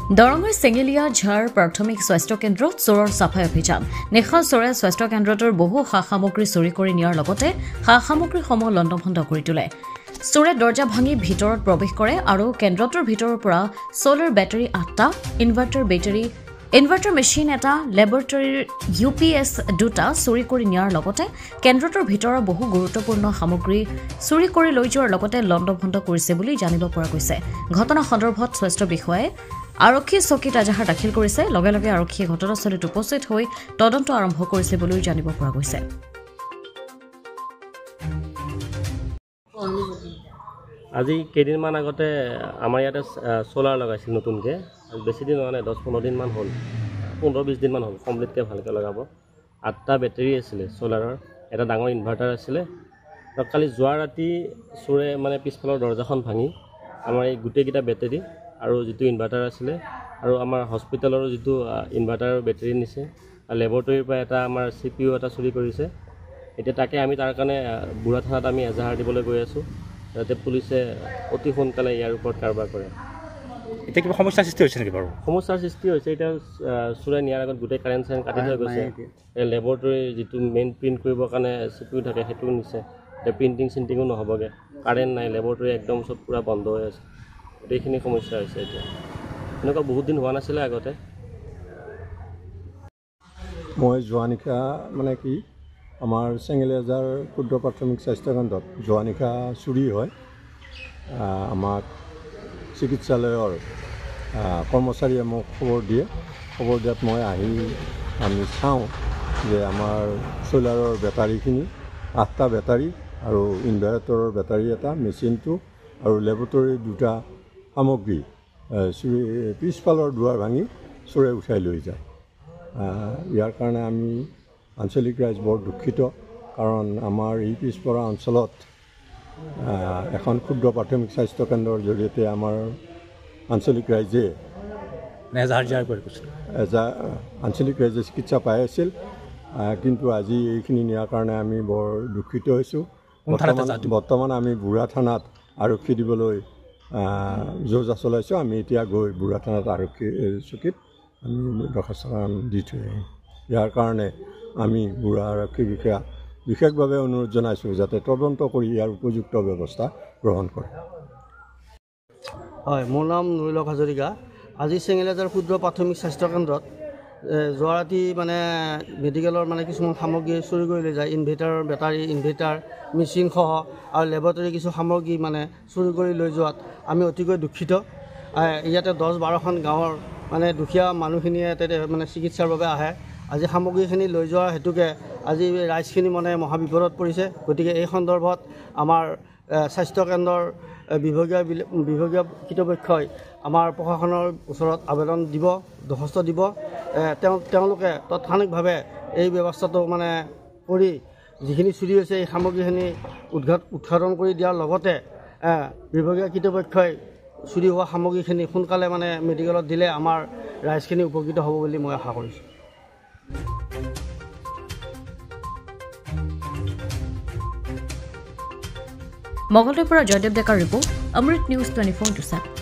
দৰঙৰ চেঙেলীয়া ঝাৰ প্ৰাথমিক স্বাস্থ্য কেন্দ্ৰত চোৰৰ চাফাই অভিযান নিশা চোৰে স্বাস্থ্য কেন্দ্ৰটোৰ বহু সা-সামগ্ৰী চুৰি কৰি নিয়াৰ লগতে সা-সামগ্ৰীসমূহ লণ্ডভণ্ড কৰি তোলে চোৰে দৰ্জা ভাঙি ভিতৰত প্ৰৱেশ কৰে আৰু কেন্দ্ৰটোৰ ভিতৰৰ পৰা সোলাৰ বেটাৰী 8টা ইনভাৰ্টাৰ মেচিন এটা লেবৰেটৰীৰ UPS 2টা চুৰি কৰি নিয়াৰ লগতে কেন্দ্ৰটোৰ ভিতৰৰ বহু গুৰুত্বপূৰ্ণ সামগ্ৰী চুৰি কৰি লৈ যোৱাৰ লগতে লণ্ডভণ্ড কৰিছে বুলি জানিব পৰা গৈছে ঘটনা সন্দৰ্ভত স্বাস্থ্য বিষয়াই আৰক্ষী চকীত এজাহাৰ দাখিল কৰিছে লগে লগে আৰক্ষীয়ে ঘটনাস্থলীত উপস্থিত হৈ তদন্ত আৰম্ভ কৰিছে বুলি জানিব পৰা গৈছে আজি কেইদিনমান আগতে আমাৰ ইয়াতে সোলাৰ লগাইছিল নতুনকৈ বেছি দিন হোৱা নাই 10-15 দিনমান হ'ল 15-20 দিনমান হ'ল কমপ্লিটকৈ ভালকৈ লগাব 8টা বেটাৰী আছিলে সোলাৰৰ এটা ডাঙৰ ইনভাৰ্টাৰ আছিলে আৰু কালি যোৱা ৰাতি চোৰে মানে পিছফালৰ দৰ্জাখন ভাঙি আমাৰ এই গোটেইকেইটা বেটাৰী আৰু যিটো ইনভাৰ্টাৰ আছিলে আৰু আমাৰ হস্পিটেলৰ যিটো ইনভাৰ্টাৰৰ বেটাৰী নিছে আৰু লেবৰেটৰীৰ পৰা এটা আমাৰ CPU এটা চুৰি কৰিছে এতিয়া তাকে আমি তাৰ কাৰণে বুঢ়া থানাত আমি এজাহাৰ দিবলৈ গৈ আছোঁ যাতে পুলিচে অতি সোনকালে ইয়াৰ ওপৰত কাৰবাৰ কৰে এতিয়া কিবা সমস্যাৰ সৃষ্টি হৈছে নেকি বাৰু সমস্যাৰ সৃষ্টি হৈছে এতিয়া চোৰে নিয়াৰ আগত গোটেই কাৰেণ্ট কাটি থৈ গৈছে এই লেবৰেটৰী যিটো মেইন প্ৰিণ্ট কৰিবৰ কাৰণে CPU থাকে সেইটো নিছে এতিয়া প্ৰিণ্টিঙো নহ'বগৈ কাৰেণ্ট নাই লেবৰেটৰী একদম চব পূৰা বন্ধ হৈ আছে গোটেইখিনি সমস্যা হৈছে এতিয়া এনেকুৱা বহুত দিন হোৱা নাছিলে আগতে মই যোৱা নিশা মানে কি আমাৰ চেঙেলীয়াজাৰ ক্ষুদ্ৰ প্ৰাথমিক স্বাস্থ্য কেন্দ্ৰত যোৱা নিশা চুৰি হয় আমাক চিকিৎসালয়ৰ কৰ্মচাৰীয়ে মোক খবৰ দিয়াত মই আমি চাওঁ যে আমাৰ সোলাৰৰ বেটাৰীখিনি 8টা বেটাৰী আৰু ইনভাৰ্টাৰৰ বেটাৰী এটা মেচিনটো আৰু লেবৰেটৰীৰ 2টা সামগ্ৰী পিছফালৰ দুৱাৰ ভাঙি চোৰে উঠাই লৈ যায় ইয়াৰ কাৰণে আমি আঞ্চলিক ৰাইজ বৰ দুখিত কাৰণ আমাৰ এই পিছপৰা অঞ্চলত এখন ক্ষুদ্ৰ প্ৰাথমিক স্বাস্থ্য কেন্দ্ৰৰ জৰিয়তে আমাৰ আঞ্চলিক ৰাইজে আঞ্চলিক ৰাইজে চিকিৎসা পাই আছিল কিন্তু আজি এইখিনি নিয়াৰ কাৰণে আমি বৰ দুখিত হৈছোঁ বৰ্তমান আমি বুঢ়া থানাত আৰক্ষী দিবলৈ যোজা চলাইছোঁ আমি এতিয়া গৈ বুঢ়া থানাত আৰক্ষী চকীত আমি দৰখাস্তখন দি থৈ আহিম ইয়াৰ কাৰণে আমি বুঢ়া আৰক্ষী বিষয়া বিশেষভাৱে অনুৰোধ জনাইছোঁ যাতে তদন্ত কৰি ইয়াৰ উপযুক্ত ব্যৱস্থা গ্ৰহণ কৰে হয় মোৰ নাম নুৰুলক হাজৰিকা আজি চেঙেলীয়াজাৰ ক্ষুদ্ৰ প্ৰাথমিক স্বাস্থ্য কেন্দ্ৰত যোৱা ৰাতি মানে মেডিকেলৰ মানে কিছুমান সামগ্ৰী চুৰি কৰি লৈ যায় ইনভাৰ্টাৰৰ বেটাৰী ইনভাৰ্টাৰ মেচিনসহ আৰু লেবৰেটৰী কিছু সামগ্ৰী মানে চুৰি কৰি লৈ যোৱাত আমি অতিকৈ দুখিত ইয়াতে 10-12খন গাঁৱৰ মানে দুখীয়া মানুহখিনিয়ে ইয়াতে মানে চিকিৎসাৰ বাবে আহে আজি সামগ্ৰীখিনি লৈ যোৱাৰ হেতুকে আজি ৰাইজখিনি মানে মহাবিপদত পৰিছে গতিকে এই সন্দৰ্ভত আমাৰ স্বাস্থ্য কেন্দ্ৰৰ বিভাগীয় কৰ্তৃপক্ষই আমাৰ প্ৰশাসনৰ ওচৰত আবেদন দিব দৰখাস্ত দিব তেওঁলোকে তাৎক্ষণিকভাৱে এই ব্যৱস্থাটো মানে কৰি যিখিনি চুৰি হৈছে এই সামগ্ৰীখিনি উৎঘাটন কৰি দিয়াৰ লগতে বিভাগীয় কৰ্তৃপক্ষই চুৰি হোৱা সামগ্ৰীখিনি সোনকালে মানে মেডিকেলত দিলে আমাৰ ৰাইজখিনি উপকৃত হ'ব বুলি মই আশা কৰিছোঁ মঙলদৈৰ পৰা জয়দেৱ ডেকাৰ ৰিপৰ্ট অমৃত নিউজ 24/7